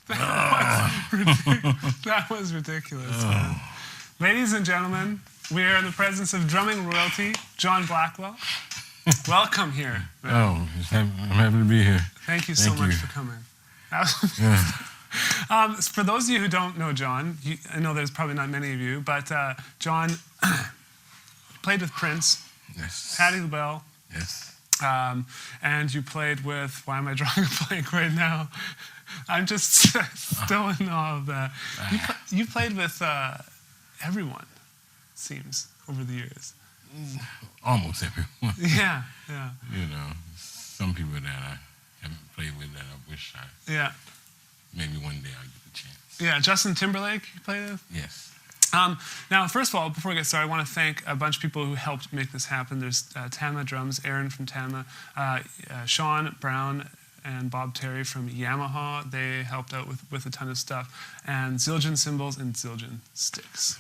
That was ridiculous, man. Ladies and gentlemen, we are in the presence of drumming royalty, John Blackwell. Welcome here. Man. I'm happy to be here. Thank you so much for coming. For those of you who don't know John, I know there's probably not many of you, but John played with Prince, yes. Patti LaBelle, yes. And you played with, why am I drawing a blank right now? I'm just still in awe of that. You played with everyone, it seems, over the years. Almost everyone. Yeah. You know, some people that I haven't played with that I wish maybe one day I'll get the chance. Yeah, Justin Timberlake you played with? Yes. Now, first of all, before we get started, I want to thank a bunch of people who helped make this happen. There's Tama Drums, Aaron from Tama, Sean Brown, and Bob Terry from Yamaha. They helped out with a ton of stuff. And Zildjian Cymbals and Zildjian Sticks.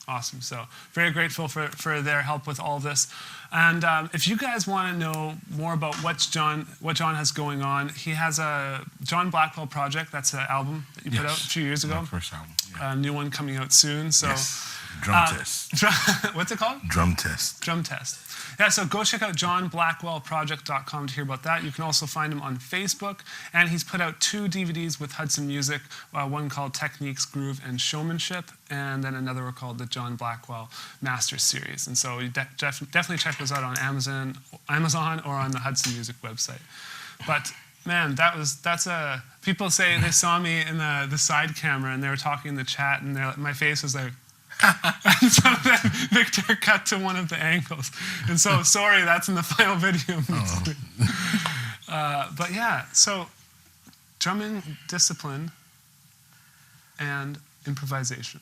Awesome. So very grateful for their help with all of this. And if you guys want to know more about what John has going on, he has a John Blackwell project. That's an album that you put out a few years ago. My first album. Yeah. A new one coming out soon. So, yes. Drum Test. What's it called? Drum Test. Drum Test. Yeah, so go check out johnblackwellproject.com to hear about that. You can also find him on Facebook. And he's put out 2 DVDs with Hudson Music, one called Techniques, Groove, and Showmanship, and then another one called the John Blackwell Master Series. And so you definitely check those out on Amazon or on the Hudson Music website. But man, people say they saw me in the side camera and they were talking in the chat and my face was like, and so then Victor cut to one of the angles. And so, sorry, that's in the final video. But yeah, so drumming discipline and improvisation.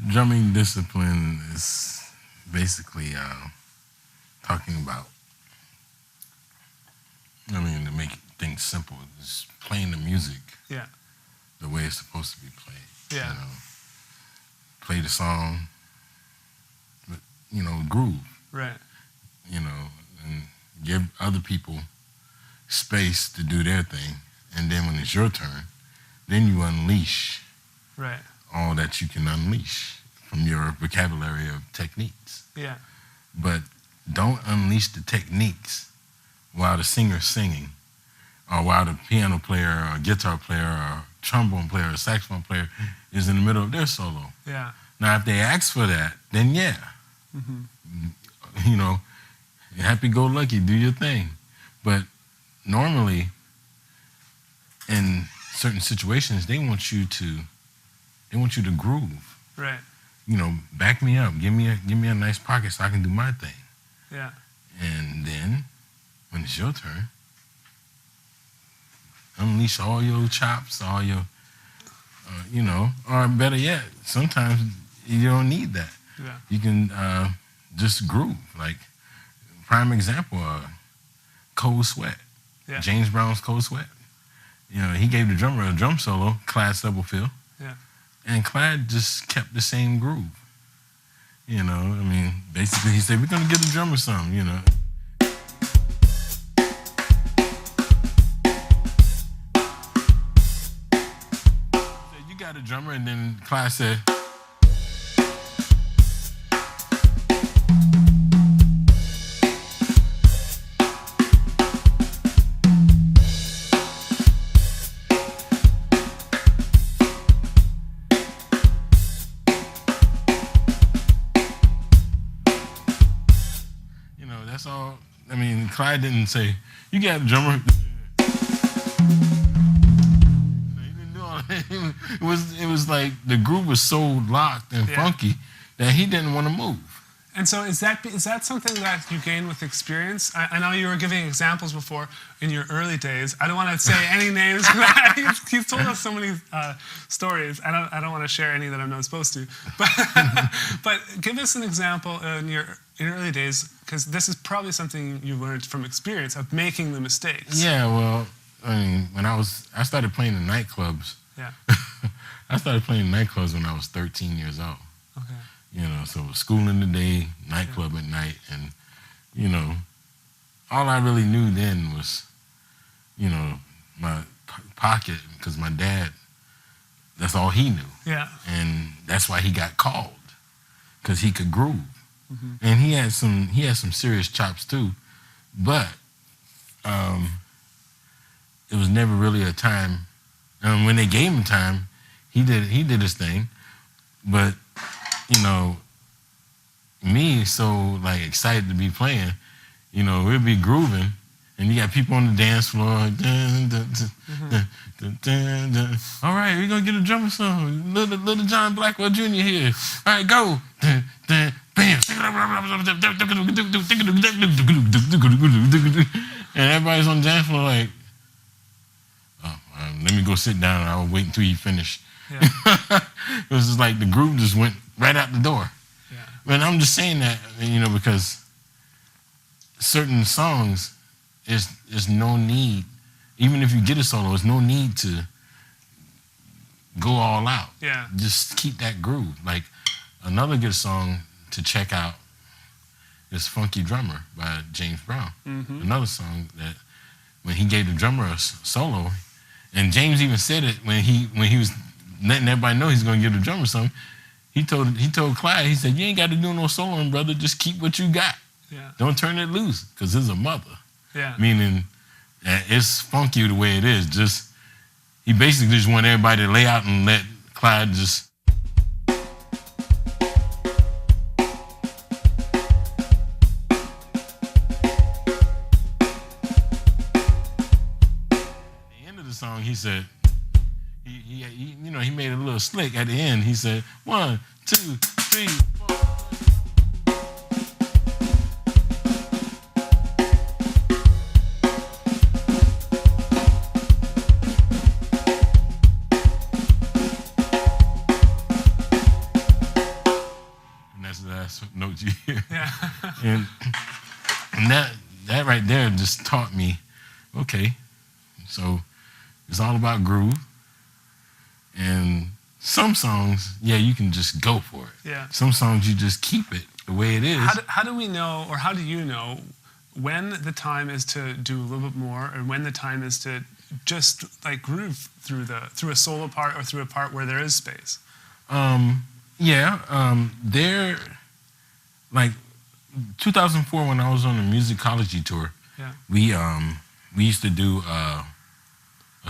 Drumming discipline is basically talking about, to make things simple, is playing the music. Yeah. The way it's supposed to be played. Yeah. Play the song, but, groove. Right. And give other people space to do their thing. And then when it's your turn, then you unleash all that you can unleash from your vocabulary of techniques. Yeah. But don't unleash the techniques while the singer's singing, or while the piano player or guitar player or trombone player or saxophone player is in the middle of their solo. Yeah. Now, if they ask for that, then yeah. Mm-hmm. Happy-go-lucky, do your thing. But normally, in certain situations, they want you to groove. Right. Back me up. Give me a nice pocket so I can do my thing. Yeah. And then, when it's your turn, unleash all your chops, all your, or better yet, sometimes you don't need that. Yeah. You can just groove. Like, prime example, Cold Sweat. Yeah. James Brown's Cold Sweat. He gave the drummer a drum solo, Clyde Stubblefield. Yeah. And Clyde just kept the same groove. Basically he said, we're going to give the drummer some, You got a drummer, and then Clyde said, that's all. Clyde didn't say, you got a drummer. It was like the groove was so locked and funky that he didn't want to move. And so is that something that you gain with experience? I know you were giving examples before in your early days. I don't want to say any names. He's told us so many stories. I don't want to share any that I'm not supposed to. But give us an example in your early days, because this is probably something you learned from experience of making the mistakes. Yeah, well, when I started playing in nightclubs. Yeah. I started playing nightclubs when I was 13 years old. Okay. So school in the day, nightclub at night, and, all I really knew then was you know, my pocket, because my dad, that's all he knew. Yeah. And that's why he got called, because he could groove. Mm-hmm. And he had some serious chops too, but it was never really a time. When they gave him time, he did his thing. But you know, me so like excited to be playing, you know, we'd be grooving, and you got people on the dance floor. Dun, dun, dun, dun, dun, dun. All right, we're gonna get a drummer song. Little John Blackwell Jr. here. All right, go. Dun, dun, bam. And everybody's on the dance floor like, oh, let me go sit down. I'll wait until you finish. Yeah. It was just like the groove just went right out the door. Yeah. And I'm just saying that, you know, because certain songs, there's no need, even if you get a solo, there's no need to go all out. Yeah. Just keep that groove. Like another good song to check out is Funky Drummer by James Brown. Mm-hmm. Another song that when he gave the drummer a solo, and James even said it when he was letting everybody know he's going to give the drummer something, he told Clyde, he said, you ain't got to do no soloing, brother, just keep what you got. Yeah. Don't turn it loose, because it's a mother. Yeah. Meaning it's funky the way it is. Just he basically just want everybody to lay out and let Clyde just. At the end of the song, he said, he made a little slick at the end. He said, 1, 2, 3, 4. Notes you hear. Yeah. and that right there just taught me, okay, so it's all about groove. And some songs, yeah, you can just go for it. Yeah. Some songs you just keep it the way it is. How do we know, or how do you know when the time is to do a little bit more, or when the time is to just like groove through a solo part or through a part where there is space? There, like 2004 when I was on the musicology tour, yeah. We used to do a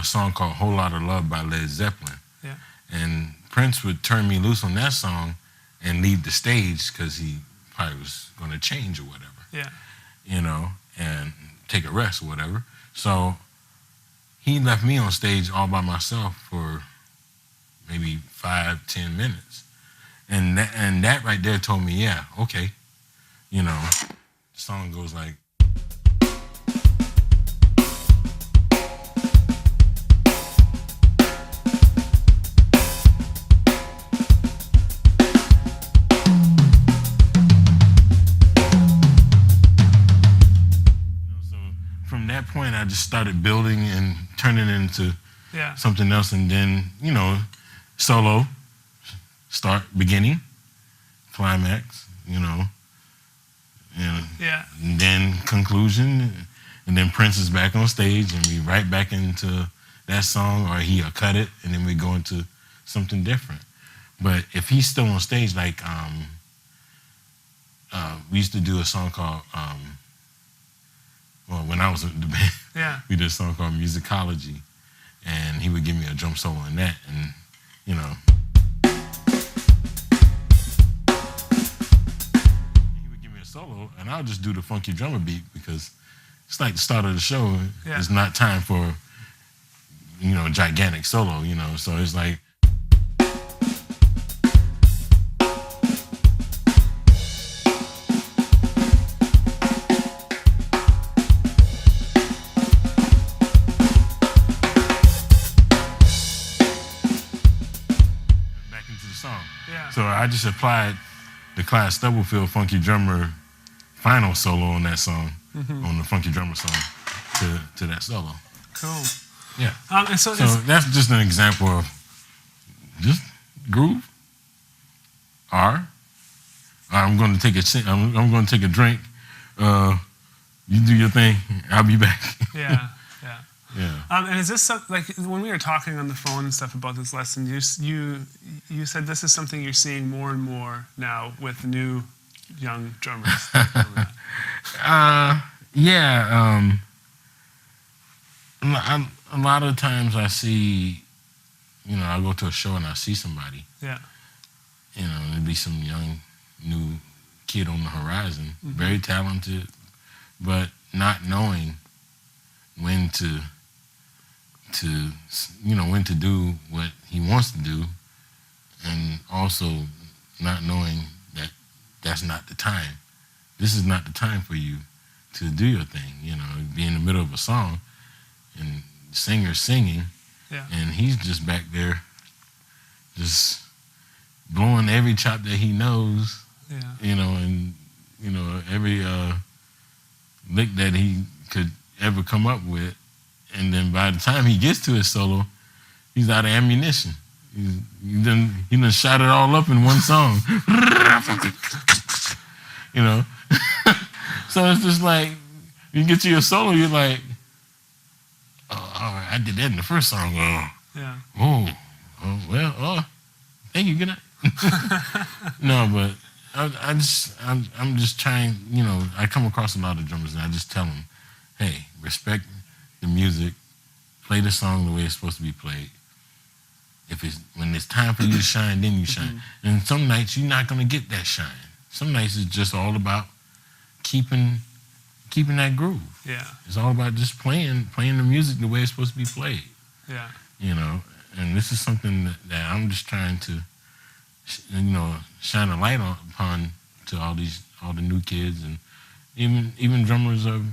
song called "Whole Lotta Love" by Led Zeppelin, yeah. And Prince would turn me loose on that song and leave the stage because he probably was going to change or whatever, yeah. You know, and take a rest or whatever. So he left me on stage all by myself for maybe 5-10 minutes. And that right there told me, yeah, okay. You know, the song goes like. So from that point, I just started building and turning it into something else. And then, you know, solo. Start, beginning, climax, you know, and then conclusion, and then Prince is back on stage, and we right back into that song, or he'll cut it, and then we go into something different. But if he's still on stage, like we used to do a song called, when I was in the band, we did a song called Musicology, and he would give me a drum solo in that, and you know. Solo, and I'll just do the funky drummer beat because it's like the start of the show. Yeah. It's not time for, you know, a gigantic solo, you know, so it's like. Back into the song. Yeah. So I just applied the Clyde Stubblefield funky drummer final solo on that song, on the funky drummer song, to that solo. Cool. Yeah. And so that's just an example of just groove. I'm going to take a drink. You do your thing. I'll be back. Yeah. Yeah. Yeah. And is this like when we were talking on the phone and stuff about this lesson? You said this is something you're seeing more and more now with new young drummers. Yeah. A lot of times I see, I go to a show and I see somebody. Yeah. There'd be some young, new kid on the horizon, very talented, but not knowing when to do what he wants to do, and also not knowing that that's not the time. This is not the time for you to do your thing. Be in the middle of a song and the singer's singing, and he's just back there just blowing every chop that he knows, and every lick that he could ever come up with, and then by the time he gets to his solo, he's out of ammunition. He done shot it all up in one song. So it's just like, you get to your solo, you're like, oh, all right, I did that in the first song. Thank you, good night. No, but I'm just trying, I come across a lot of drummers and I just tell them, hey, respect the music, play the song the way it's supposed to be played. When it's time for you to shine, then you shine. And some nights you're not gonna get that shine. Some nights it's just all about keeping that groove. Yeah. It's all about just playing the music the way it's supposed to be played. Yeah. And this is something that I'm just trying to, shine a light upon to all the new kids, and even drummers of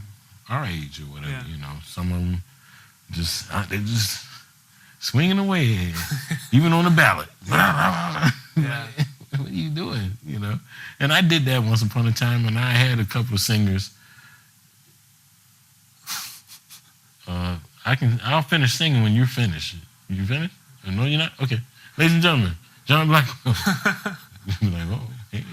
our age or whatever. Yeah. Some of them they're just swinging away, even on the ballot. Yeah. What are you doing? And I did that once upon a time, and I had a couple of singers. I'll finish singing when you're finished. You finished? No, you're not? Okay. Ladies and gentlemen, John Blackwell. You're like, oh, hey.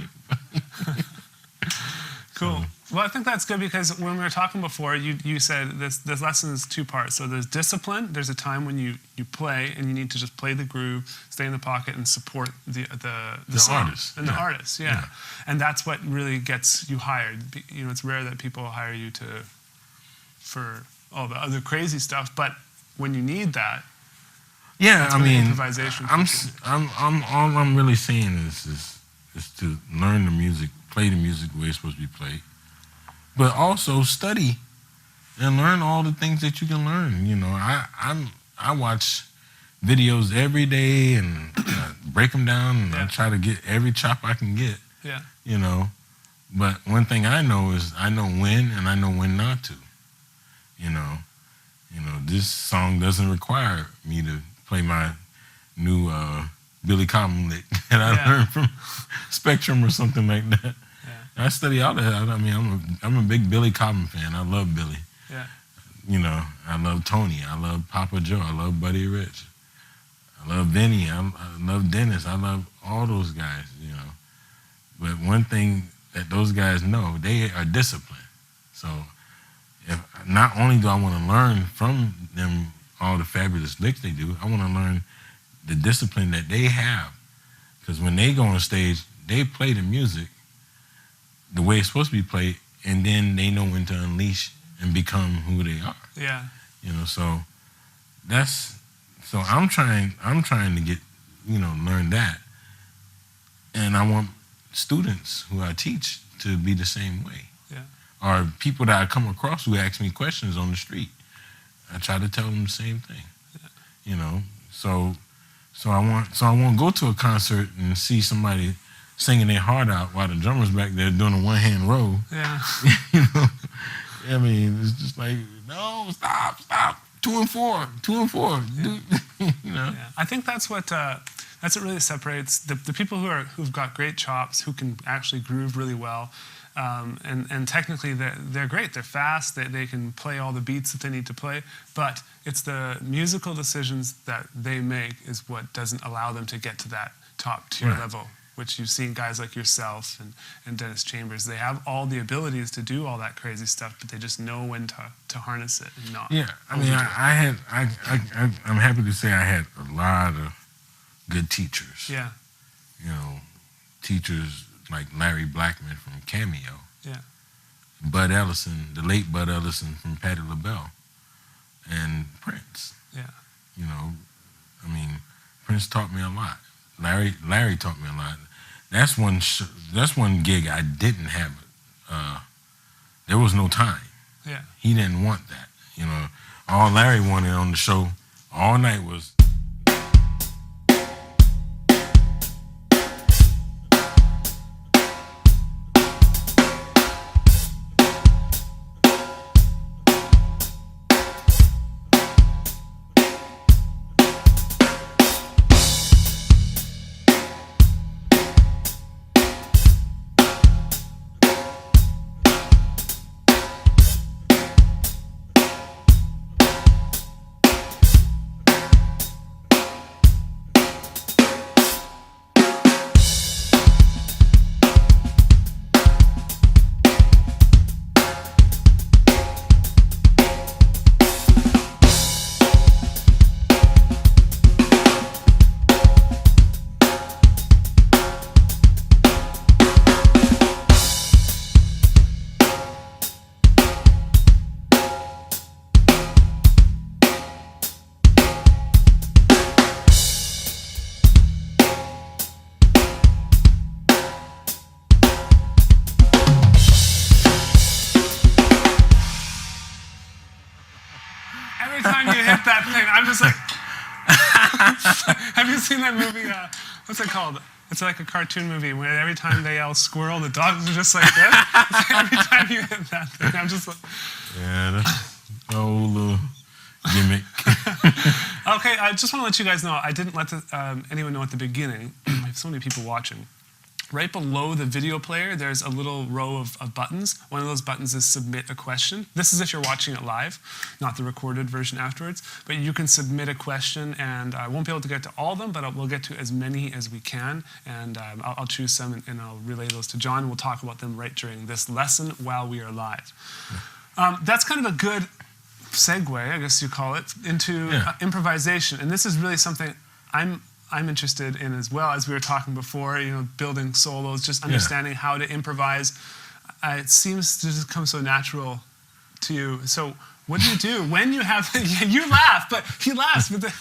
Cool. Well, I think that's good, because when we were talking before, you said this lesson is two parts. So there's discipline. There's a time when you play and you need to just play the groove, stay in the pocket, and support the artist and the artist. Yeah. And that's what really gets you hired. It's rare that people hire you for all the other crazy stuff, but when you need that, I mean, improvisation. All I'm really saying is to learn the music, play the music the way it's supposed to be played, but also study and learn all the things that you can learn. I watch videos every day and break them down, and I try to get every chop I can get. Yeah. But one thing I know is I know when and I know when not to. This song doesn't require me to play my new Billy Cobham lick that I learned from Spectrum or something like that. Yeah. I study all that. I mean, I'm a big Billy Cobham fan. I love Billy. Yeah. I love Tony. I love Papa Joe. I love Buddy Rich. I love Vinny. I love Dennis. I love all those guys. But one thing that those guys know, they are disciplined. So not only do I want to learn from them all the fabulous licks they do, I want to learn the discipline that they have. Because when they go on stage, they play the music the way it's supposed to be played, and then they know when to unleash and become who they are. Yeah. So I'm trying to get, learn that. And I want students who I teach to be the same way. Yeah. Or people that I come across who ask me questions on the street. I try to tell them the same thing. Yeah. So I won't go to a concert and see somebody singing their heart out while the drummer's back there doing a one-hand roll. Yeah. I mean, it's just like, no, stop. 2 and 4. Yeah. Yeah. I think that's what really separates the people who've got great chops, who can actually groove really well. And technically they're great. They're fast. They can play all the beats that they need to play. But it's the musical decisions that they make is what doesn't allow them to get to that top tier level which you've seen guys like yourself and Dennis Chambers. They have all the abilities to do all that crazy stuff, but they just know when to harness it and not. Yeah, I mean, I'm happy to say I had a lot of good teachers. Yeah. You know, teachers like Larry Blackman from Cameo. Yeah. Bud Ellison, the late Bud Ellison from Patti LaBelle, and Prince. Yeah. You know, I mean, Prince taught me a lot. Larry taught me a lot. That's one gig I didn't have. There was no time. Yeah. He didn't want that. You know, all Larry wanted on the show all night was. Every time you hit that thing, I'm just like. Have you seen that movie? What's it called? It's like a cartoon movie where every time they yell squirrel, the dogs are just like this. Every time you hit that thing, I'm just like. Yeah, that's a whole little gimmick. Okay, I just want to let you guys know, I didn't let anyone know at the beginning. I have so many people watching. Right below the video player, there's a little row of buttons. One of those buttons is submit a question. This is if you're watching it live, not the recorded version afterwards. But you can submit a question, and I won't be able to get to all of them, but we'll get to as many as we can. And I'll choose some, and I'll relay those to John. We'll talk about them right during this lesson while we are live. That's kind of a good segue, I guess you call it, into improvisation. And this is really something I'm interested in as well, as we were talking before, you know, building solos, just understanding how to improvise. It seems to just come so natural to you. So what do you do when you have, you laugh, but he laughs, but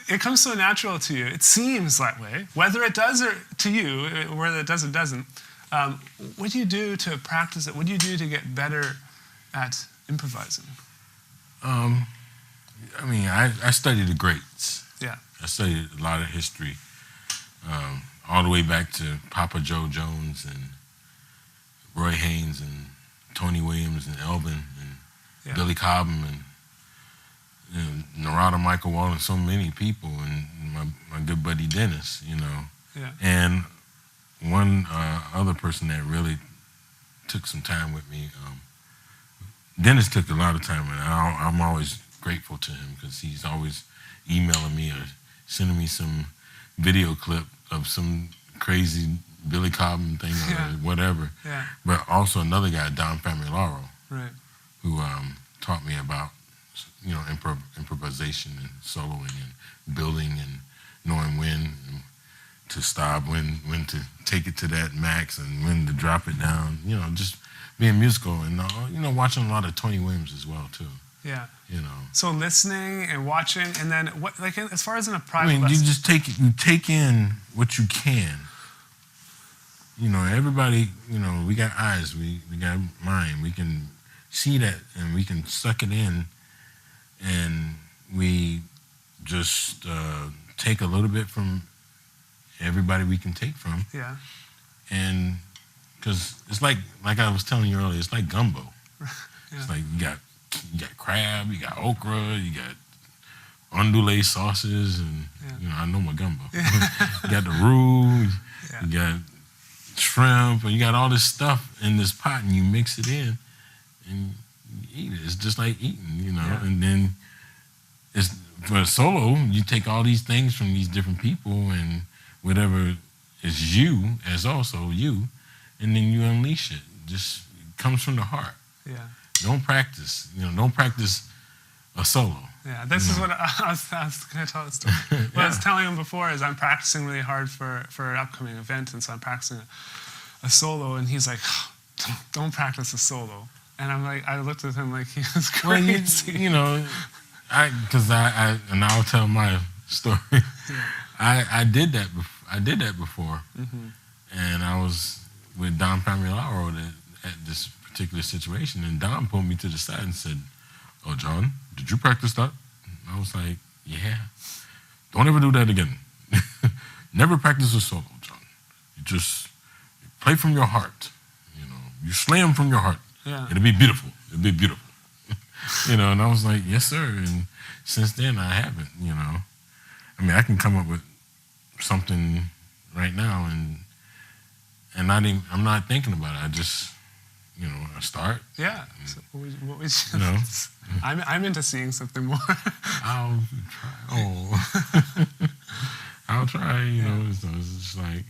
it comes so natural to you. It seems that way. Whether it does or to you, whether it does or doesn't, what do you do to practice it? What do you do to get better at improvising? I mean, I studied the greats. Yeah. I studied a lot of history, all the way back to Papa Joe Jones and Roy Haynes and Tony Williams and Elvin and Billy Cobham and Narada Michael Wall and so many people, and my good buddy Dennis, you know. Yeah. And one other person that really took some time with me, Dennis took a lot of time, and I'm always grateful to him because he's always emailing me or sending me some video clip of some crazy Billy Cobham thing or whatever. Yeah. But also another guy, Don Familaro, right, who taught me about, you know, improvisation and soloing and building and knowing when to stop, when to take it to that max and when to drop it down. You know, just being musical and you know, watching a lot of Tony Williams as well too. Yeah. You know. So listening and watching, and then what? Like as far as in a private lesson, you just take in what you can. You know, everybody. You know, we got eyes, we got mind. We can see that, and we can suck it in, and we just take a little bit from everybody we can take from. Yeah. And because it's like I was telling you earlier, it's like gumbo. It's like you got crab, you got okra, you got undulé sauces, and you know, I know my gumbo. You got the roux, you got shrimp, and you got all this stuff in this pot, and you mix it in, and you eat it. It's just like eating, you know. And then for a solo, you take all these things from these different people and whatever is you as also you, and then you unleash it. Just it comes from the heart. Yeah. Don't practice. Don't practice a solo. Yeah, this is what I was going to tell the story. What I was telling him before is I'm practicing really hard for an upcoming event, and so I'm practicing a solo, and he's like, don't practice a solo. And I'm like, I looked at him like he was crazy. Well, because and I'll tell my story. Yeah. I did that. I did that before, and I was with Don Familaro at this particular situation, and Don pulled me to the side and said, "Oh, John, did you practice that?" And I was like, "Yeah." Don't ever do that again. Never practice a solo, John. You just play from your heart. You slam from your heart. Yeah. It'll be beautiful. It'll be beautiful. And I was like, yes, sir. And since then, I haven't. I mean, I can come up with something right now, and I'm not thinking about it. I just, I start. Yeah. So what was I'm into seeing something more. I'll try. Oh, I'll try. So it's just like.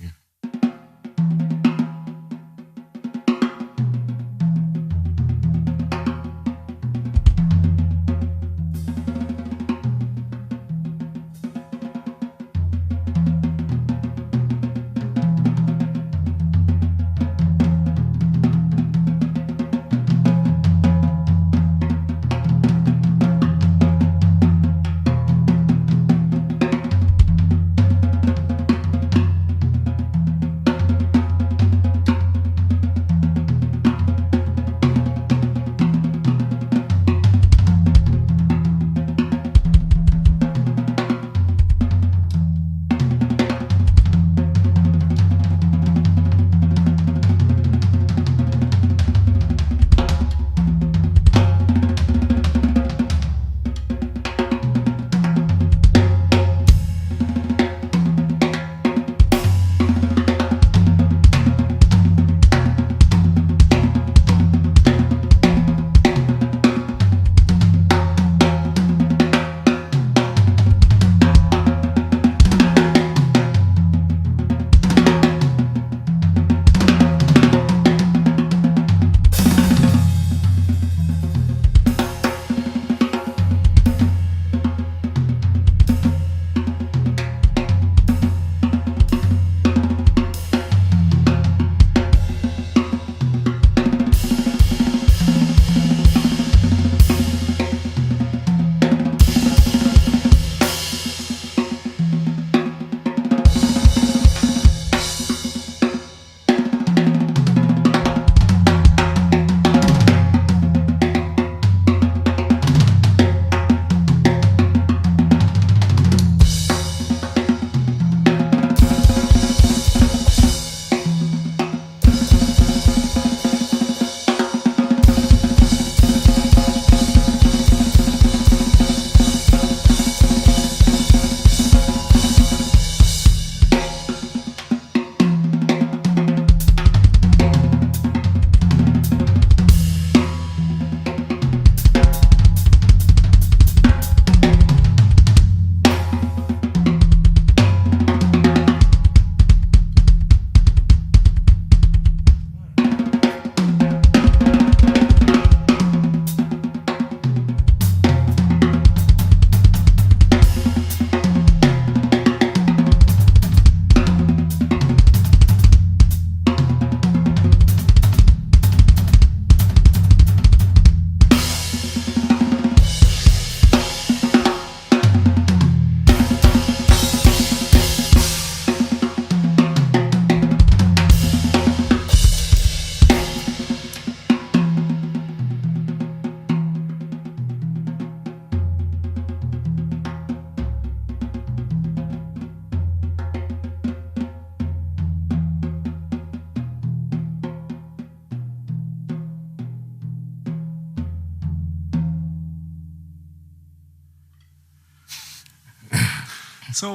So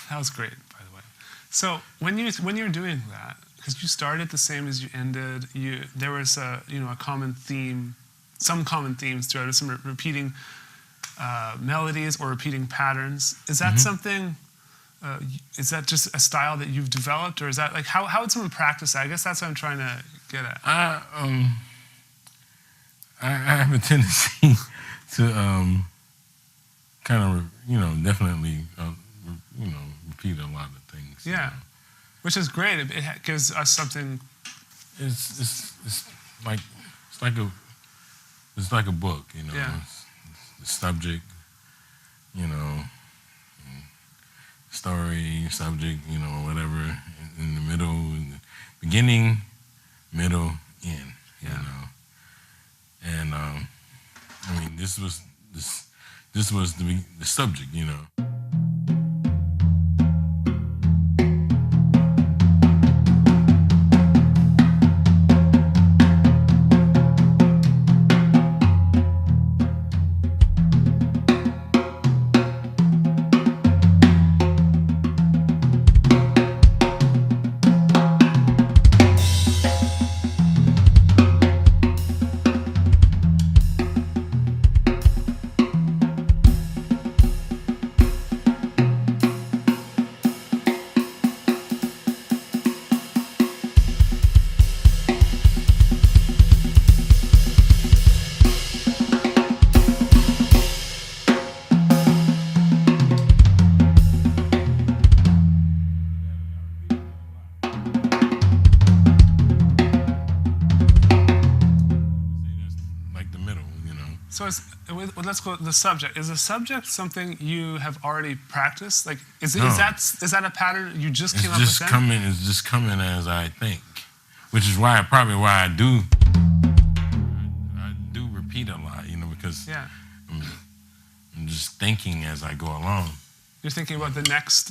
that was great, by the way. So when you're doing that, because you started the same as you ended, there was a common theme, some common themes throughout it, some repeating melodies or repeating patterns. Is that something? Is that just a style that you've developed, or is that like how would someone practice that? I guess that's what I'm trying to get at. I have a tendency to kind of definitely repeat a lot of things. Yeah, which is great. It gives us something. It's like a book, Yeah. The subject, story, subject, whatever, in the middle, in the beginning, middle, end, and this was the subject, So let's go with the subject. Is the subject something you have already practiced? Like, is that a pattern you just came up with? It's just coming as I think, which is why I do repeat a lot, because I'm just thinking as I go along. You're thinking about the next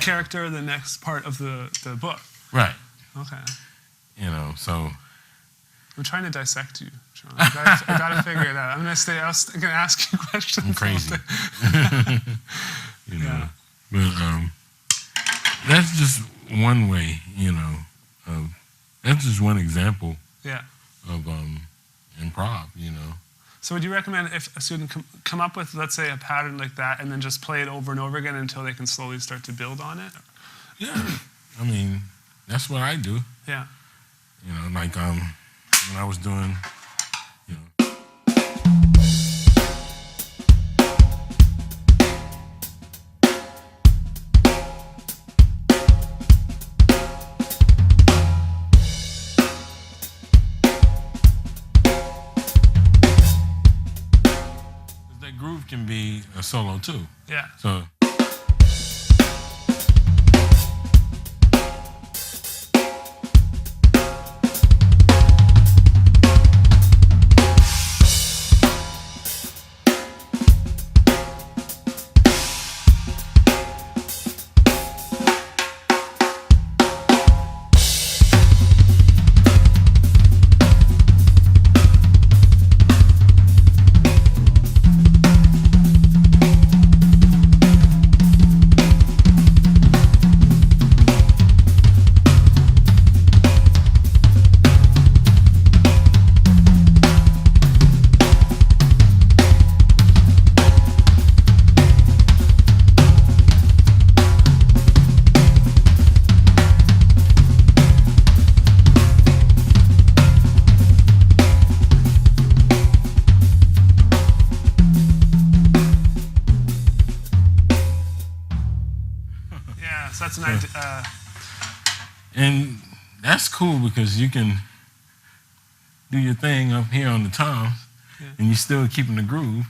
character, the next part of the book. Right. Okay. So. I'm trying to dissect you, John. I gotta figure it out. I'm gonna ask you questions. I'm crazy. But that's just one way, that's just one example. Yeah. Of improv, So would you recommend if a student come up with, let's say, a pattern like that, and then just play it over and over again until they can slowly start to build on it? Yeah. That's what I do. Yeah. Like when I was doing, that groove can be a solo too. Yeah. So. That's an idea. And that's cool because you can do your thing up here on the toms, and you're still keeping the groove.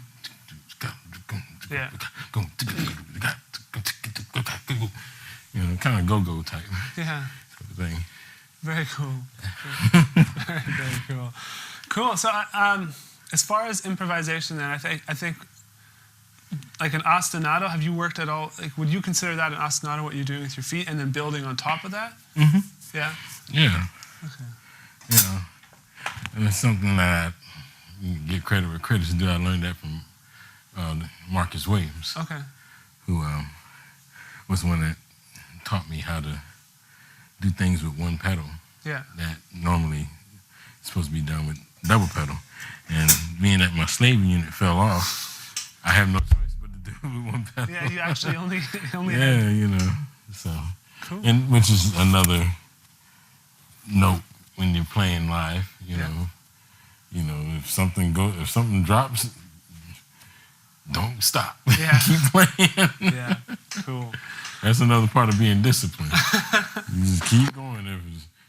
Yeah. Kind of go-go type. Yeah. Type of thing. Very cool. Very cool. Cool. So, as far as improvisation, then I think. Like an ostinato, have you worked at all? Like, would you consider that an ostinato, what you're doing with your feet, and then building on top of that? Mm-hmm. Yeah? Yeah. Okay. And it's something that you get credit where credit's due. I learned that from Marcus Williams. Okay. Who was the one that taught me how to do things with one pedal. Yeah. That normally is supposed to be done with double pedal. And being that my slave unit fell off, I have no choice but to do it with one pedal. Yeah, you actually only yeah, you know. So, cool. And which is another note when you're playing live. You know, if something drops, don't stop. Yeah. Keep playing. Yeah, cool. That's another part of being disciplined. You just keep going. If a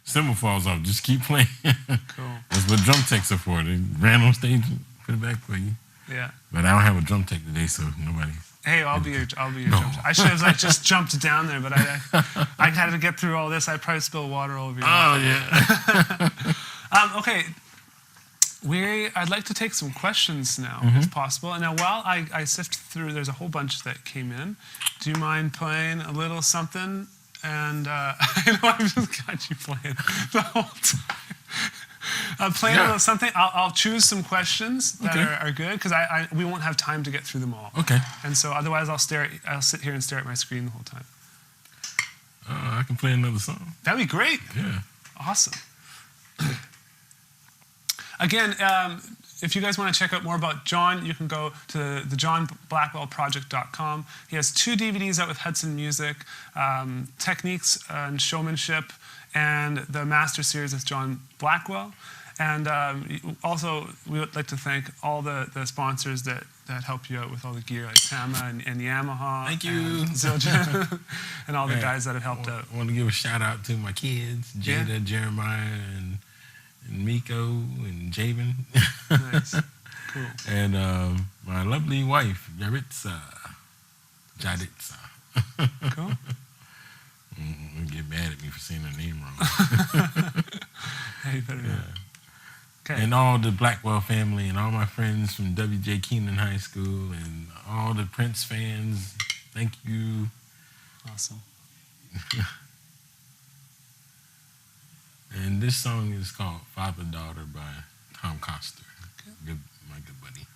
cymbal falls off, just keep playing. Cool. That's what drum techs are for. They ran on stage and put it back for you. Yeah. But I don't have a drum tech today, so nobody. Hey, I'll be your drum tech. I should have just jumped down there, but I had to get through all this. I probably spilled water all over you. Oh yeah. Okay. I'd like to take some questions now, if possible. And now, while I sift through, there's a whole bunch that came in. Do you mind playing a little something? And I know I've just got you playing the whole time. Playing a little something. I'll choose some questions that are good because we won't have time to get through them all. Okay. And so otherwise, I'll sit here and stare at my screen the whole time. I can play another song. That'd be great. Yeah. Awesome. Again, if you guys want to check out more about John, you can go to the johnblackwellproject.com. He has 2 DVDs out with Hudson Music, Techniques and Showmanship, and the Master Series with John Blackwell. And also, we would like to thank all the sponsors that help you out with all the gear, like Tama and Yamaha. Thank you. And Zildjian, and all the guys that have helped out. I want to give a shout out to my kids, Jada, Jeremiah, and Miko and Javen. Nice. Cool. And my lovely wife, Jaritza. Cool. You'll get mad at me for saying her name wrong. Hey, you better not. Okay. And all the Blackwell family and all my friends from W.J. Keenan High School and all the Prince fans, thank you. Awesome. And this song is called Father Daughter by Tom Coster, my good buddy.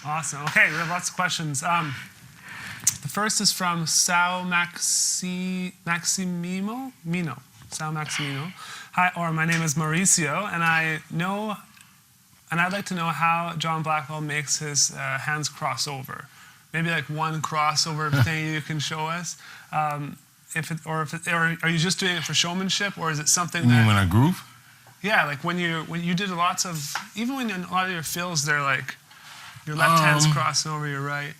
Awesome. Okay, we have lots of questions. The first is from Sal Maximino. Sal Maximino. Hi, or my name is Mauricio, and I'd like to know how John Blackwell makes his hands cross over. Maybe like one crossover thing you can show us. Or are you just doing it for showmanship, or is it something? You mean when I groove? Yeah, like when you did lots of, even when in a lot of your fills, they're like your left hand's crossing over your right.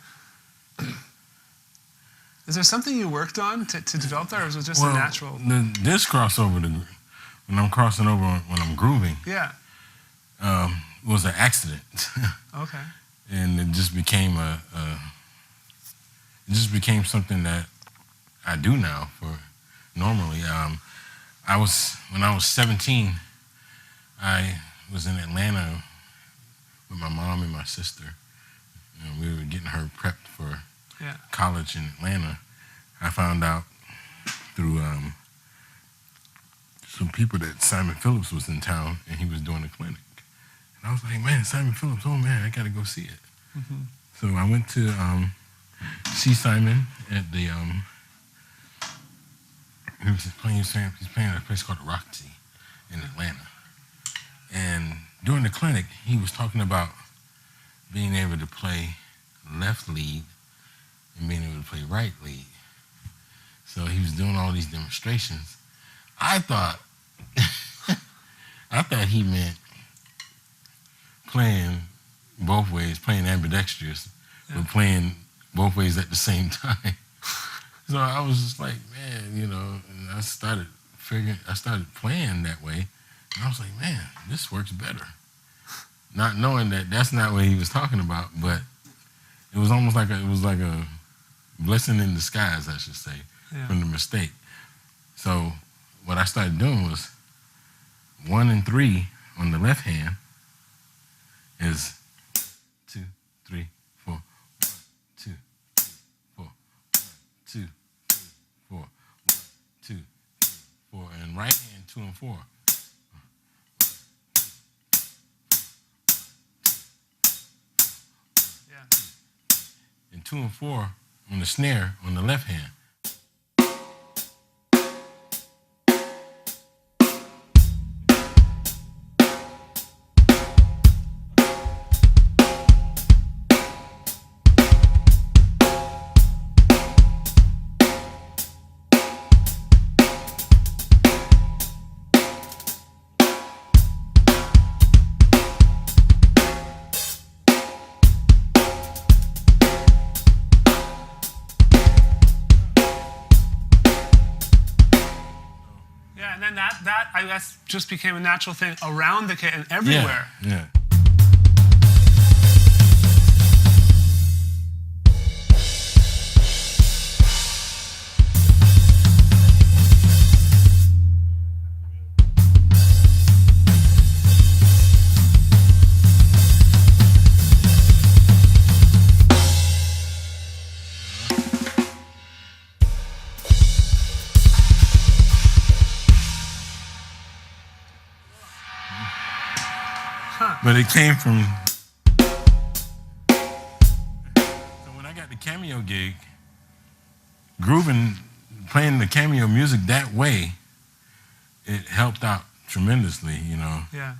Is there something you worked on to develop that, or was it just a natural? This crossover, when I'm crossing over when I'm grooving, was an accident. Okay. And it just became something that I do now. Normally, when I was 17, I was in Atlanta with my mom and my sister. We were getting her prepped for college in Atlanta. I found out through some people that Simon Phillips was in town and he was doing a clinic. And I was like, man, Simon Phillips, oh man, I gotta go see it. Mm-hmm. So I went to see Simon at the, he's playing at a place called the Roxy in Atlanta. And during the clinic, he was talking about being able to play left lead and being able to play right lead. So he was doing all these demonstrations. I thought he meant playing both ways, playing ambidextrous, but playing both ways at the same time. So I was just like, man, and I started playing that way. And I was like, man, this works better. Not knowing that that's not what he was talking about, but it was almost like a blessing in disguise, I should say, from the mistake. So what I started doing was 1 and 3 on the left hand is 2, 3, 4, 1, 2, 3, 4, 1, 2, 3, 4, 1, 2, 3, 4, and right hand 2 and 4. And 2 and 4 on the snare on the left hand. And then that I guess just became a natural thing around the kit and everywhere. Yeah. But it came from. So when I got the Cameo gig, grooving, playing the Cameo music that way, it helped out tremendously, Yeah.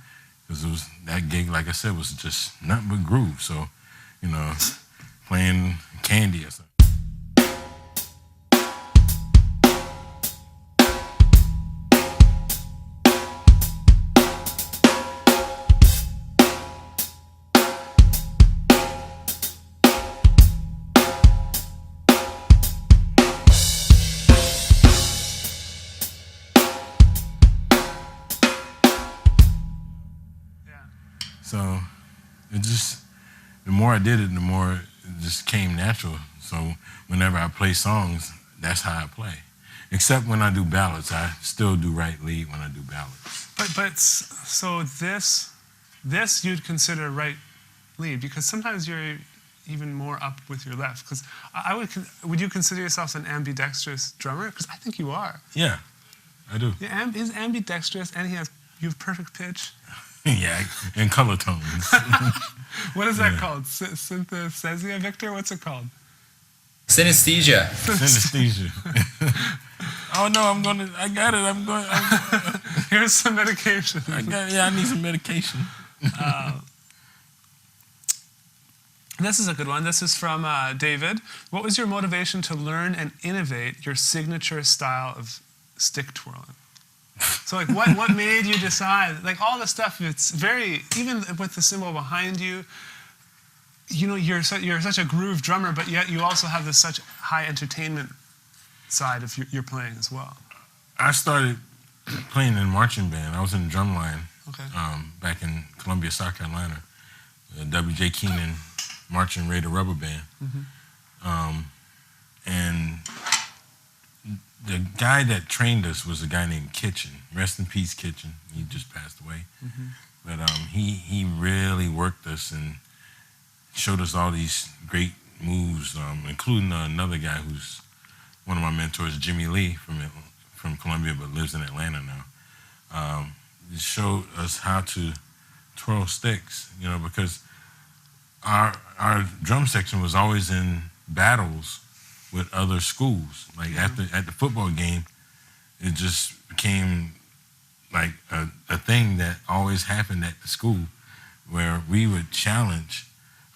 Because it was that gig, like I said, was just nothing but groove. So, playing Candy or something. So the more I did it, the more it just came natural. So whenever I play songs, that's how I play. Except when I do ballads, I still do right lead when I do ballads. But so this you'd consider right lead, because sometimes you're even more up with your left. Because would you consider yourself an ambidextrous drummer? Because I think you are. Yeah, I do. Yeah, he's ambidextrous, and you have perfect pitch. Yeah, in color tones. What is that called? Synesthesia, Victor? What's it called? Synesthesia. Synesthesia. Oh no, I got it. Here's some medication. I need some medication. This is a good one. This is from David. What was your motivation to learn and innovate your signature style of stick twirling? So like what made you decide, like all the stuff, it's very, even with the cymbal behind you, you know, you're such a groove drummer, but yet you also have this such high entertainment side of your playing as well. I started playing in marching band. I was in the drum line back in Columbia, South Carolina. W.J. Keenan Marching Raider Rubber Band. And the guy that trained us was a guy named Kitchen. Rest in peace, Kitchen. He just passed away. But he really worked us and showed us all these great moves, including another guy who's one of my mentors, Jimmy Lee from Columbia, but lives in Atlanta now. He showed us how to twirl sticks, you know, because our drum section was always in battles with other schools. Like at the football game, it just became like a thing that always happened at the school, where we would challenge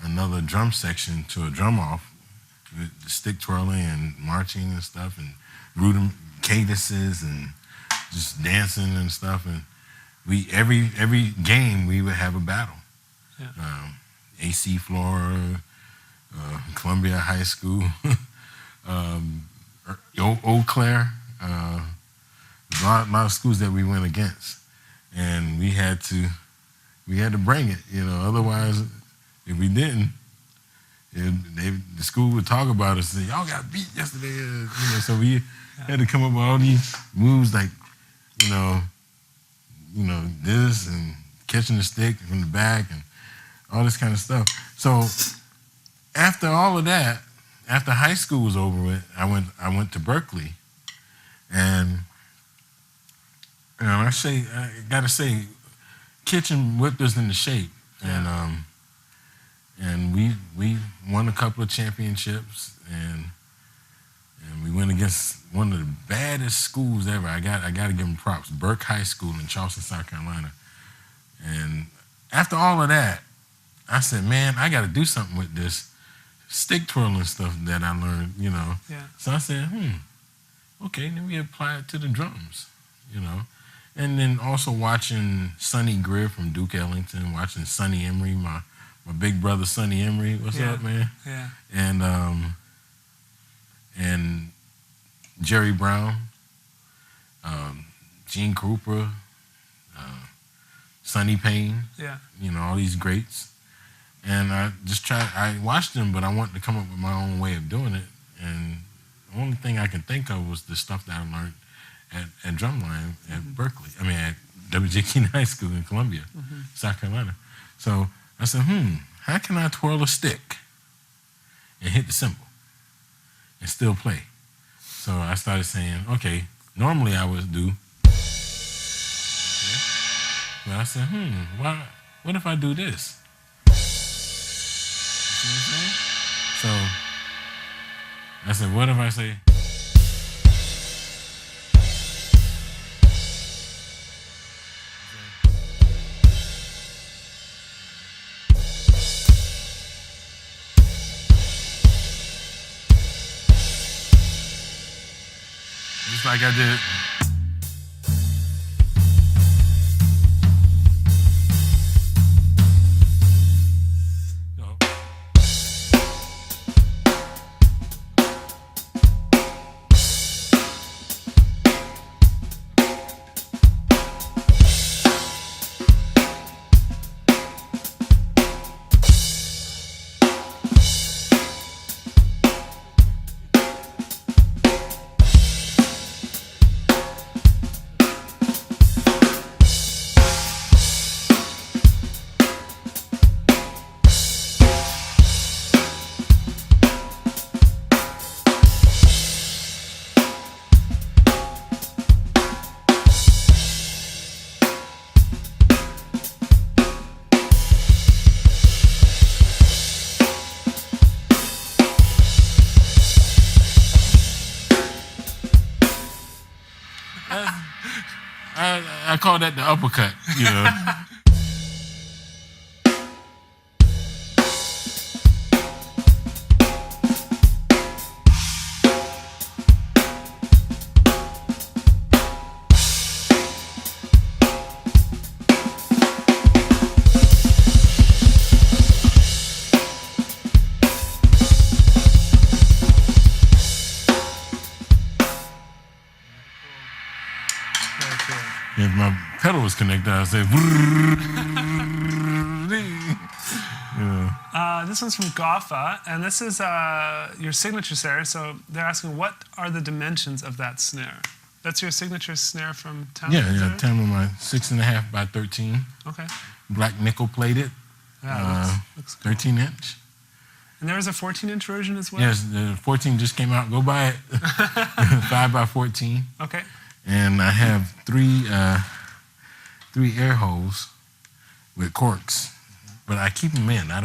another drum section to a drum off with the stick twirling and marching and stuff and rhythm cadences and just dancing and stuff. And we every game we would have a battle. AC Flora, Columbia High School, Eau Claire, a lot of schools that we went against, and we had to bring it, you know. Otherwise, if we didn't, the school would talk about us and say, y'all got beat yesterday, you know. So we had to come up with all these moves, like, you know, this and catching the stick from the back and all this kind of stuff. So after all of that, after high school was over with, I went to Berkeley, and I gotta say, Kitchen whipped us into shape, and we won a couple of championships, and we went against one of the baddest schools ever. I gotta give them props, Burke High School in Charleston, South Carolina. And after all of that, I said, man, I got to do something with this stick twirling stuff that I learned, you know. So I said, okay, then we apply it to the drums, you know. And then also watching Sonny Greer from Duke Ellington, watching Sonny Emery, my big brother Sonny Emery. What's up, man? And Jerry Brown, Gene Krupa, Sonny Payne, you know, all these greats. And I watched them, but I wanted to come up with my own way of doing it. And the only thing I could think of was the stuff that I learned at drumline at Berkeley. I mean, at W.J. Keenan High School in Columbia, South Carolina. So I said, how can I twirl a stick and hit the cymbal and still play? So I started saying, okay, normally I would do, but I said, what if I do this? You see what I'm saying? So I said, what if I say, just like I did. I call that the uppercut, you know. If my pedal was connected, I'd say. This one's from Goffa, and this is your signature snare. So they're asking, what are the dimensions of that snare? That's your signature snare from Town? Yeah, my 6.5 by 13. Okay. Black nickel plated. Yeah, looks cool. 13-inch. And there is a 14-inch version as well? Yes, the 14 just came out. Go buy it. 5 by 14. Okay. And I have three air holes with corks, but I keep them in. I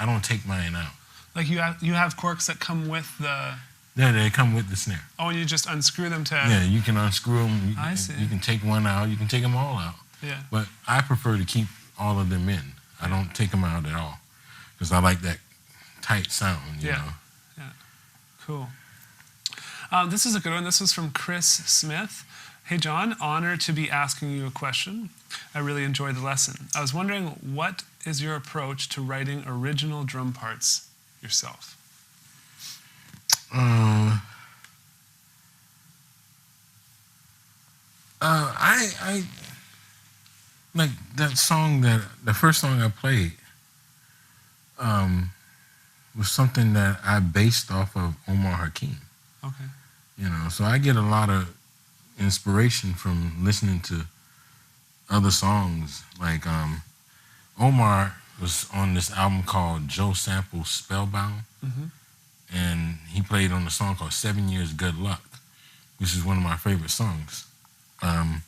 don't take mine out. Like you have corks that come with the. Yeah, they come with the snare. Oh, and you just unscrew them to. Yeah, you can unscrew them. I see. You can take one out. You can take them all out. Yeah. But I prefer to keep all of them in. I don't take them out at all because I like that tight sound. You know. Yeah. Cool. This is a good one. This was from Chris Smith. Hey, John, honored to be asking you a question. I really enjoyed the lesson. I was wondering, what is your approach to writing original drum parts yourself? I like that song the first song I played was something that I based off of Omar Hakim. Okay. You know, so I get a lot of inspiration from listening to other songs. Like Omar was on this album called Joe Sample's Spellbound, and he played on a song called 7 Years Good Luck, which is one of my favorite songs. When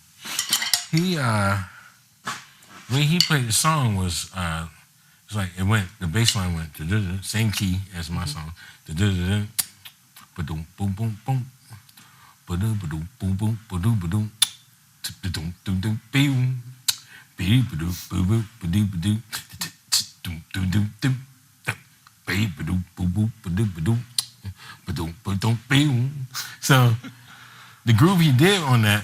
he played the song was it's like the bass line went same key as my song, boom boom boom boom, boom boom boom boom boom, so the groove he did on that.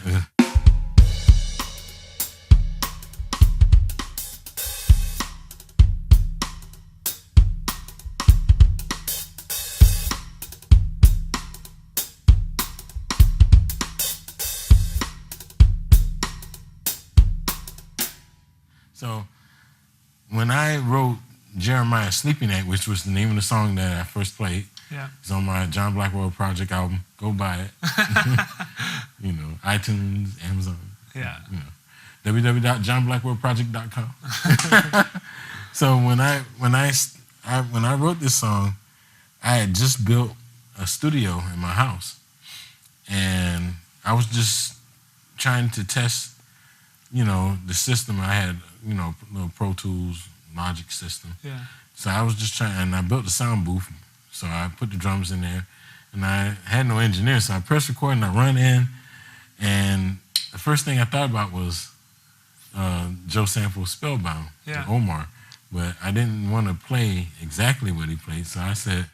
So when I wrote Jeremiah Sleeping At, which was the name of the song that I first played, it's on my John Blackwell Project album. Go buy it. You know, iTunes, Amazon. Yeah. You know, www.johnblackwellproject.com. So when I wrote this song, I had just built a studio in my house, and I was just trying to test, you know, the system. I had, you know, little Pro Tools Logic system. Yeah. So I was just trying, and I built a sound booth. So I put the drums in there, and I had no engineer. So I pressed record and I run in, and the first thing I thought about was Joe Sample's Spellbound, with Omar. But I didn't want to play exactly what he played, so I said,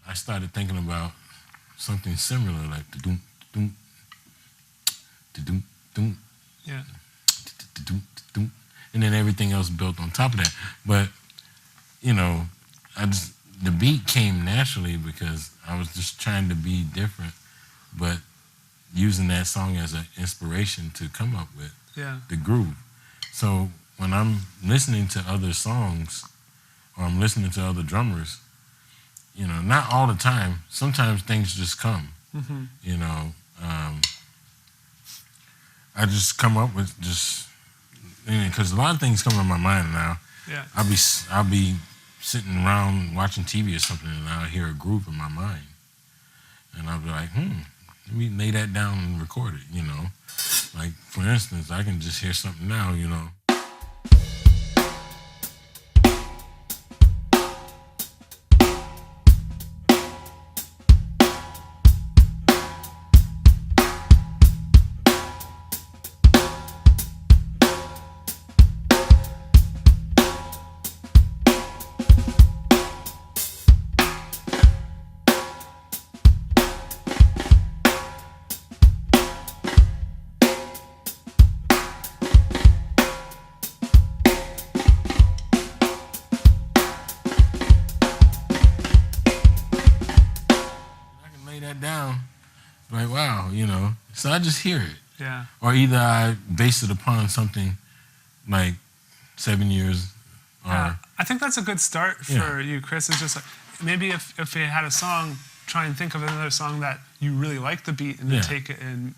I started thinking about something similar, like da-doom, da-doom, da-doom, da-doom, da-doom, da-doom, and then everything else built on top of that. But, you know, the beat came naturally because I was just trying to be different, but using that song as an inspiration to come up with the groove. So when I'm listening to other songs or I'm listening to other drummers, you know, not all the time. Sometimes things just come. You know, I just come up with just, because a lot of things come in my mind now. Yeah. I'll be sitting around watching TV or something, and I'll hear a groove in my mind, and I'll be like, let me lay that down and record it. You know, Like, for instance, I can just hear something now, you know. Down, like, wow, you know. So I just hear it. Yeah. Or either I base it upon something like 7 years. Or I think that's a good start for you, Chris. It's just like, maybe if you had a song, try and think of another song that you really like the beat and then take it and.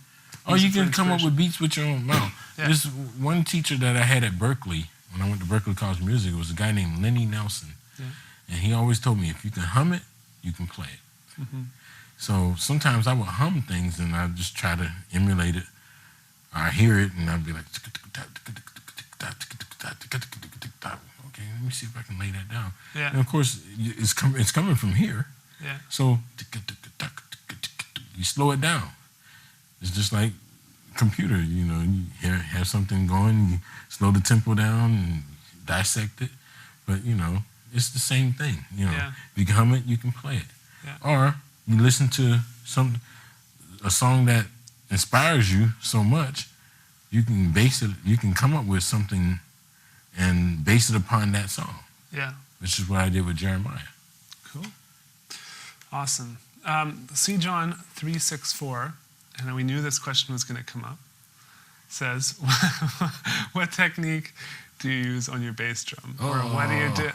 Or you can come up with beats with your own mouth. There's one teacher that I had at Berkeley, when I went to Berkeley College of Music, was a guy named Lenny Nelson. Yeah. And he always told me, if you can hum it, you can play it. Mm-hmm. So sometimes I would hum things and I just try to emulate it. I hear it and I'd be like, okay, let me see if I can lay that down. Yeah. And of course, it's coming from here. Yeah. So you slow it down. It's just like computer, you know, you have something going, you slow the tempo down and dissect it. But, you know, it's the same thing. You know, if you can hum it, you can play it. Yeah. Or you listen to a song that inspires you so much, you can come up with something and base it upon that song. Yeah. Which is what I did with Jeremiah. Cool. Awesome. C. John 364, and we knew this question was going to come up, says, what technique do you use on your bass drum? Or what do you do?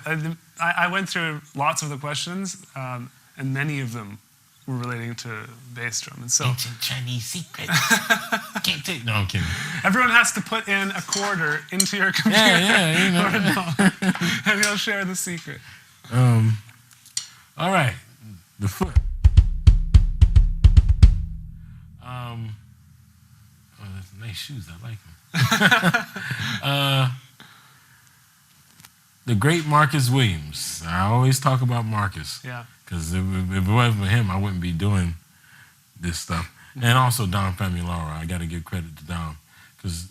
I went through lots of the questions, and many of them were relating to bass drum. And so, ancient Chinese secret. Can't take. No, I'm kidding. Everyone has to put in a quarter into your computer. Yeah, you know. And you'll share the secret. All right, the foot. That's nice shoes. I like them. The great Marcus Williams. I always talk about Marcus. Yeah. Because if it wasn't for him, I wouldn't be doing this stuff. Mm-hmm. And also Don Famularo. I got to give credit to Don. Because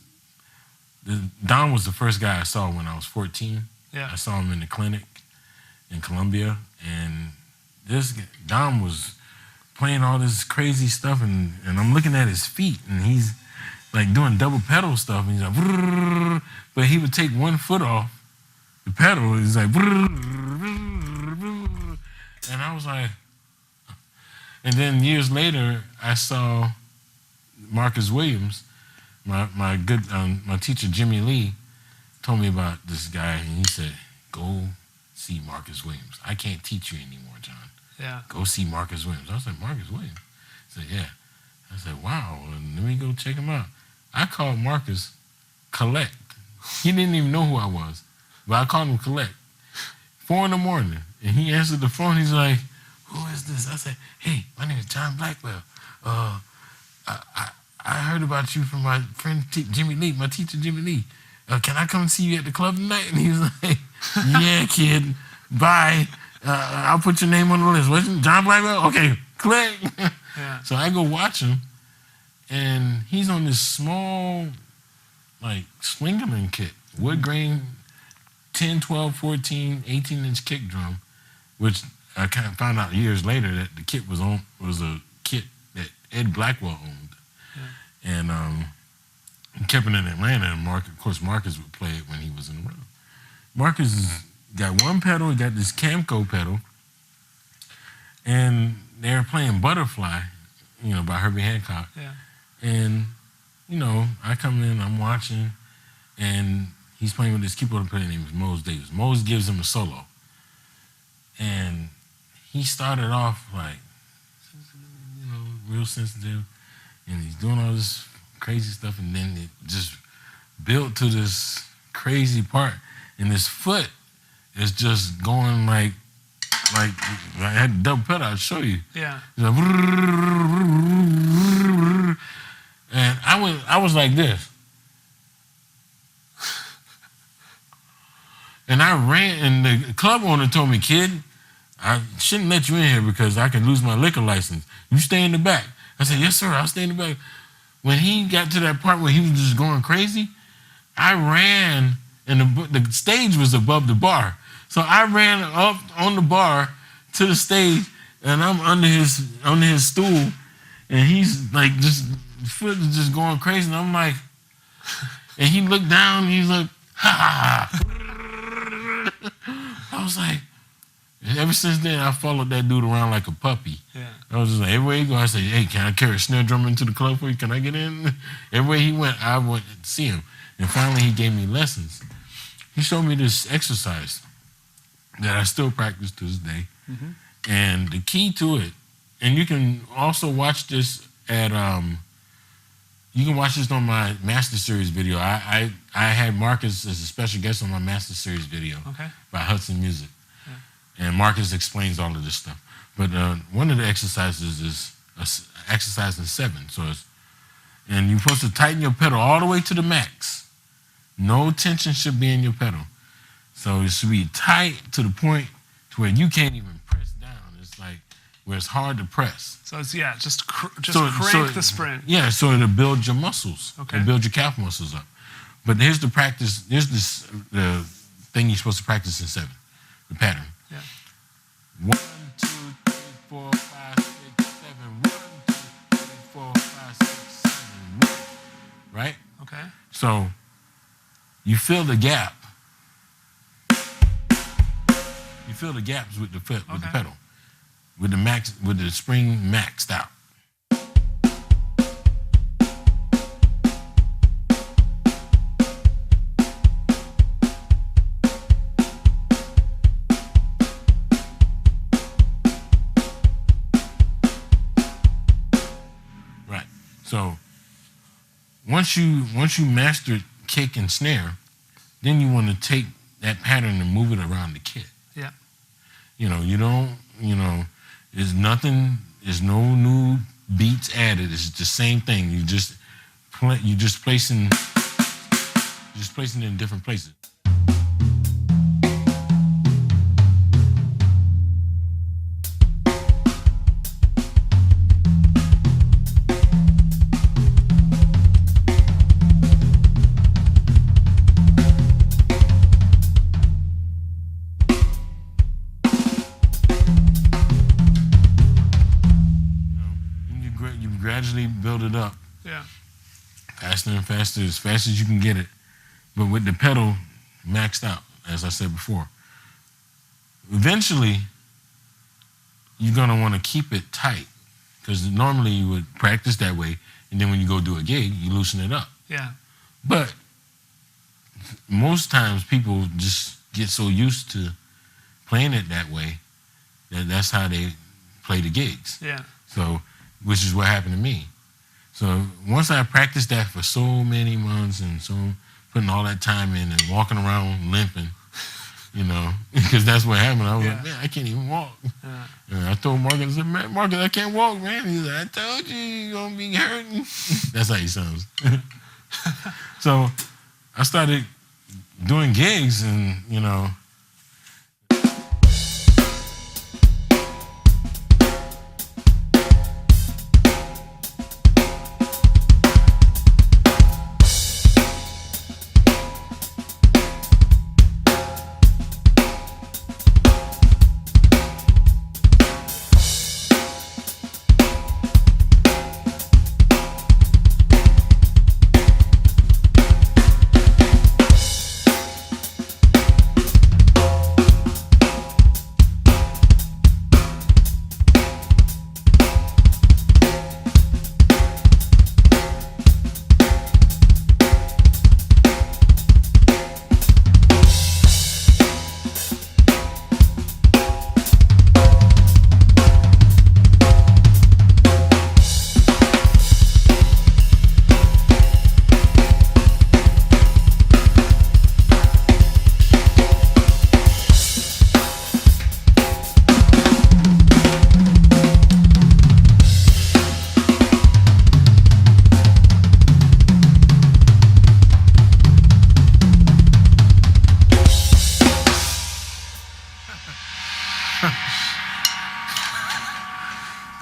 Don was the first guy I saw when I was 14. Yeah. I saw him in the clinic in Columbia. And Don was playing all this crazy stuff. And I'm looking at his feet. And he's like doing double pedal stuff. And he's like, brrr, but he would take one foot off the pedal. He's like, brrr, and I was like, and then years later, I saw Marcus Williams, my teacher Jimmy Lee, told me about this guy, and he said, "Go see Marcus Williams. I can't teach you anymore, John. Yeah. Go see Marcus Williams." I was like, "Marcus Williams?" He said, "Yeah." I said, "Wow, let me go check him out." I called Marcus Collect. He didn't even know who I was, but I called him Collect. 4 a.m, and he answered the phone. He's like, "Who is this?" I said, "Hey, my name is John Blackwell. I heard about you from my friend Jimmy Lee, my teacher Jimmy Lee. Can I come see you at the club tonight?" And he was like, "Yeah, kid. Bye. I'll put your name on the list." What's John Blackwell? Okay, click. Yeah. So I go watch him, and he's on this small, like, Swingerman kit, wood grain, 10, 12, 14, 18-inch kick drum, which I kind of found out years later that the kit was a kit that Ed Blackwell owned. Yeah. And he kept it in Atlanta, and Marcus would play it when he was in the room. Marcus has got one pedal, he got this Camco pedal, and they're playing Butterfly, by Herbie Hancock. Yeah. And, I come in, I'm watching, and he's playing with this keyboard player named Mose Davis. Mose gives him a solo. And he started off like, real sensitive. And he's doing all this crazy stuff. And then it just built to this crazy part. And his foot is just going like I had double pedal, I'll show you. Yeah. Like, And I was like this. And I ran, and the club owner told me, kid, I shouldn't let you in here because I can lose my liquor license. You stay in the back. I said, yes, sir, I'll stay in the back. When he got to that part where he was just going crazy, I ran, and the stage was above the bar. So I ran up on the bar to the stage, and I'm under his stool, and he's like foot is just going crazy, and I'm like, and he looked down, and he's like, ha. I was like, ever since then, I followed that dude around like a puppy. Yeah. I was just like, everywhere he go, I said, hey, can I carry a snare drum into the club for you? Can I get in? Everywhere he went, I went to see him. And finally, he gave me lessons. He showed me this exercise that I still practice to this day. Mm-hmm. And the key to it, and you can also watch this at, you can watch this on my Master Series video. I had Marcus as a special guest on my Master Series video by Hudson Music. Yeah. And Marcus explains all of this stuff. But one of the exercises is exercise in 7. And you're supposed to tighten your pedal all the way to the max. No tension should be in your pedal. So it should be tight to the point to where you can't even press down. It's like where it's hard to press. So it's, just crank the spring. Yeah, so it'll build your muscles. Okay. It'll build your calf muscles up. But here's the practice, the thing you're supposed to practice in 7, the pattern. Yeah. 1, 2, 3, 4, 5, 6, 7. 1, 2, 3, 4, 5, 6, 7. 1. Right? Okay. So you fill the gap. You fill the gaps with the pedal. With the spring maxed out. Right. So once you master kick and snare, then you want to take that pattern and move it around the kit. Yeah. There's no new beats added. It's the same thing. You just placing it in different places. Gradually build it up. Yeah. Faster and faster, as fast as you can get it. But with the pedal maxed out, as I said before. Eventually, you're going to want to keep it tight. Because normally you would practice that way, and then when you go do a gig, you loosen it up. Yeah. But most times people just get so used to playing it that way that's how they play the gigs. Yeah. So, which is what happened to me. So once I practiced that for so many months and so putting all that time in and walking around limping, because that's what happened. I was like, man, I can't even walk. Yeah. And I told Marcus, I said, man, Marcus, I can't walk, man. He's like, I told you, you're going to be hurting. That's how he sounds. So I started doing gigs and,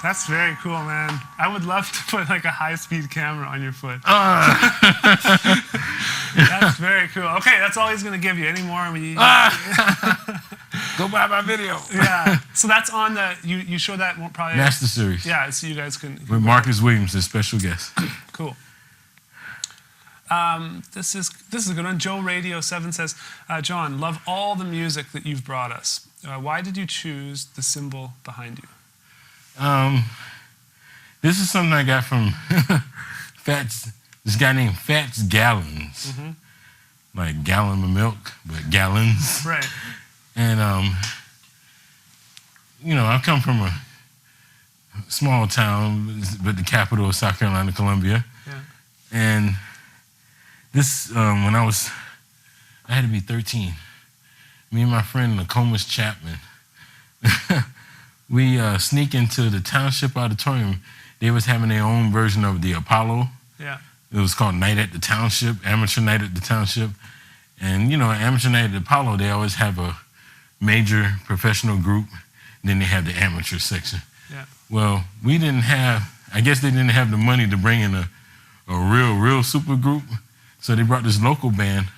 That's very cool, man. I would love to put like a high-speed camera on your foot. That's very cool. Okay, that's all he's going to give you. Any more? I mean, Go buy my video. Yeah. So that's on the, you show that probably. Master Series. Yeah, so you guys can. With Marcus Williams, a special guest. Cool. This is a good one. Joe Radio 7 says, John, love all the music that you've brought us. Why did you choose the symbol behind you? This is something I got from this guy named Fats Gallons. Mm-hmm. Like gallon of milk, but gallons. Right. And, I come from a small town, but the capital of South Carolina, Columbia. Yeah. And this, when I had to be 13. Me and my friend, Nokomis Chapman, we sneak into the township auditorium. They was having their own version of the Apollo. Yeah. It was called Night at the Township, Amateur Night at the Township. And, Amateur Night at the Apollo, they always have a major professional group. Then they have the amateur section. Yeah. Well, I guess they didn't have the money to bring in a real super group. So they brought this local band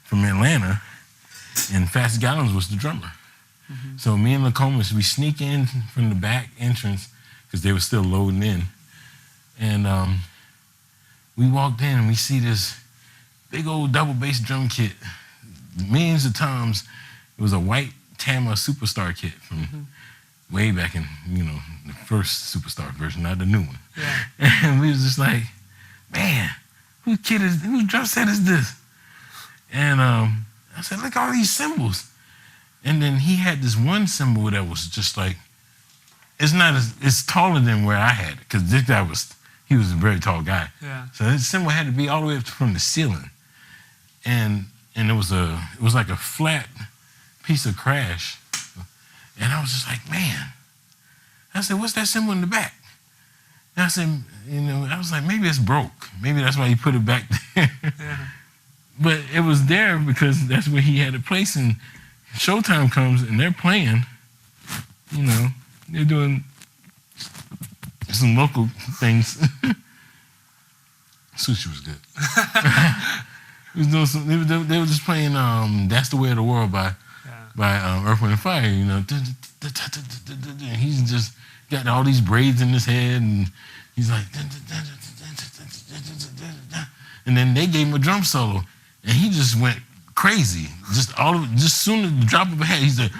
from Atlanta, and Fats Gallons was the drummer. Mm-hmm. So me and Nokomis, we sneak in from the back entrance because they were still loading in. And we walked in and we see this big old double bass drum kit, millions of toms. It was a white Tama Superstar kit from way back in, the first Superstar version, not the new one. Yeah. And we was just like, man, whose drum set is this? And I said, look at all these cymbals. And then he had this one cymbal that was just like, it's taller than where I had it, because this guy he was a very tall guy. Yeah. So this cymbal had to be all the way up from the ceiling. And it was like a flat piece of crash. And I was just like, man. I said, what's that cymbal in the back? And I said, I was like, maybe it's broke. Maybe that's why he put it back there. Yeah. But it was there because that's where he had it placed. And showtime comes and they're playing, they're doing some local things. Sushi was good. They were just playing That's the Way of the World by Earth, Wind & Fire, And he's just got all these braids in his head, and he's like, and then they gave him a drum solo, and he just went crazy. Just soon as the drop of a hat, he's like,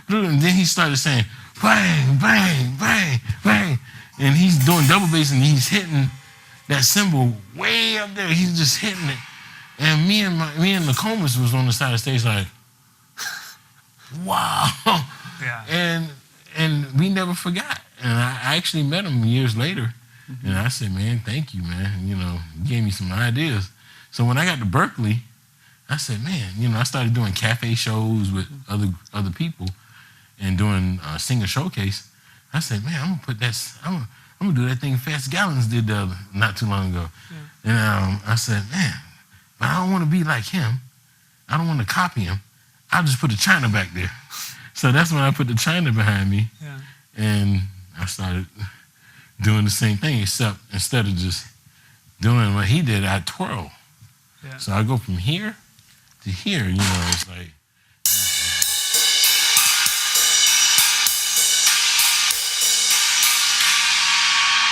and then he started saying, bang, bang, bang, bang, and he's doing double bass, and he's hitting that cymbal way up there. He's just hitting it, and me and Nokomis was on the side of the stage like, wow. Yeah. And we never forgot. And I actually met him years later. Mm-hmm. And I said, man, thank you, man. You gave me some ideas. So when I got to Berkeley, I said, man, I started doing cafe shows with other people and doing a singer showcase. I said, man, I'm gonna do that thing Fats Gallons did not too long ago. Yeah. And I said, man, but I don't want to be like him. I don't want to copy him. I'll just put the China back there. So that's when I put the China behind me. Yeah. And I started doing the same thing, except instead of just doing what he did, I twirl. Yeah. So I go from here to here, it's like.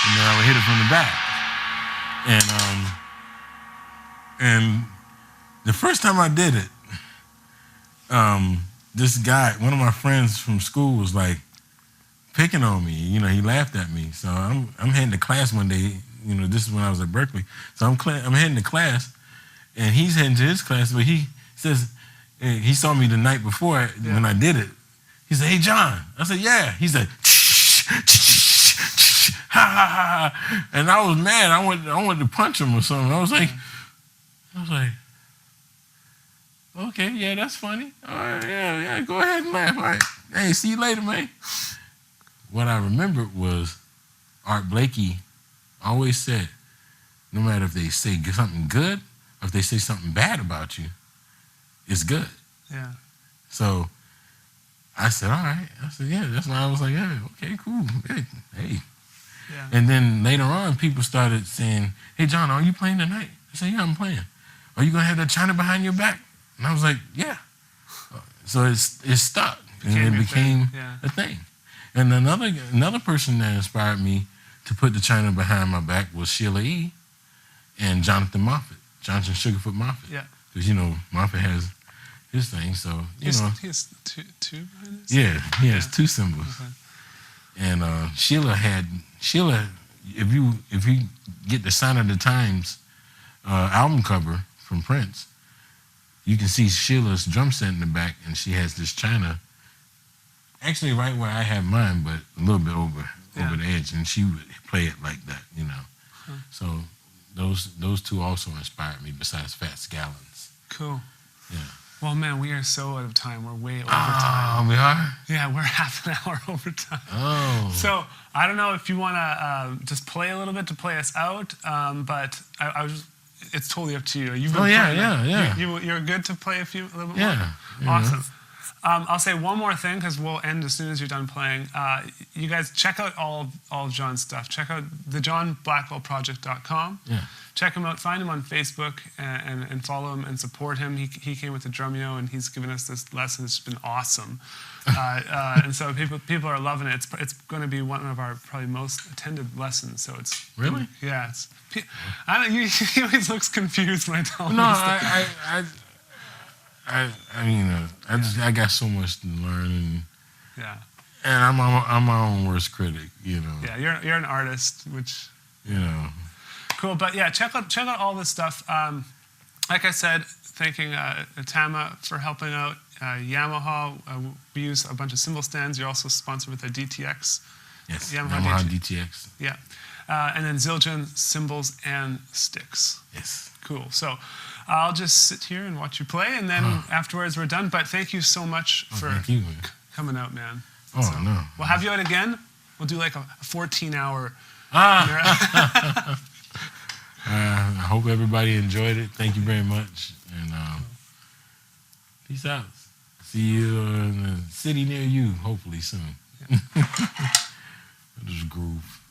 And then I would hit it from the back. And the first time I did it, this guy, one of my friends from school, was like picking on me. He laughed at me. So I'm heading to class one day. This is when I was at Berkeley. So I'm heading to class, and he's heading to his class. But he says he saw me the night before when I did it. He said, "Hey, John." I said, "Yeah." He said, ha ha ha, and I was mad. I wanted to punch him or something. I was like. Okay, yeah, that's funny. All right, yeah, go ahead and laugh. All right. Hey, see you later, man. What I remembered was Art Blakey always said, no matter if they say something good or if they say something bad about you, it's good. Yeah. So I I said, all right. I said, yeah. That's why I was like, yeah, okay, cool. Hey. Yeah. And then later on, people started saying, hey, John, are you playing tonight? I said, yeah, I'm playing. Are you going to have that China behind your back? And I was like, yeah. So it stuck. And it became a thing. And another person that inspired me to put the China behind my back was Sheila E. and Jonathan Sugarfoot Moffett. Yeah. Because, Moffett has his thing, so, He has two behind his? Yeah, he has two symbols. Okay. And Sheila, if you get the Sign of the Times album cover from Prince, you can see Sheila's drum set in the back, and she has this China, actually right where I have mine, but a little bit over the edge, and she would play it like that, Huh. So those two also inspired me, besides Fats Gallons. Cool. Yeah. Well, man, we are so out of time. We're way over time. Oh, we are? Yeah, we're half an hour over time. Oh. So I don't know if you want to just play a little bit to play us out, but it's totally up to you. You've been playing. You're good to play a little bit more? Yeah. Awesome. I'll say one more thing, because we'll end as soon as you're done playing. You guys check out all of John's stuff. Check out thejohnblackwellproject.com. Yeah. Check him out. Find him on Facebook and follow him and support him. He came with the Drumeo, and he's given us this lesson. It's been awesome. And so people are loving it. It's going to be one of our probably most attended lessons. So it's really, yeah. I don't. He always looks confused when I tell him. No, I got so much to learn, and I'm my own worst critic, Yeah, you're an artist, which cool. But yeah, check out all this stuff. Like I said, thanking Tama for helping out. Yamaha, we use a bunch of cymbal stands. You're also sponsored with a DTX. Yes, Yamaha DTX. Yeah, and then Zildjian cymbals and sticks. Yes. Cool. So I'll just sit here and watch you play, and then afterwards we're done. But thank you so much for coming out, man. No. We'll have you out again. We'll do like a 14-hour. I hope everybody enjoyed it. Thank you very much. And peace out. See you in a city near you, hopefully soon. Yeah. Just groove.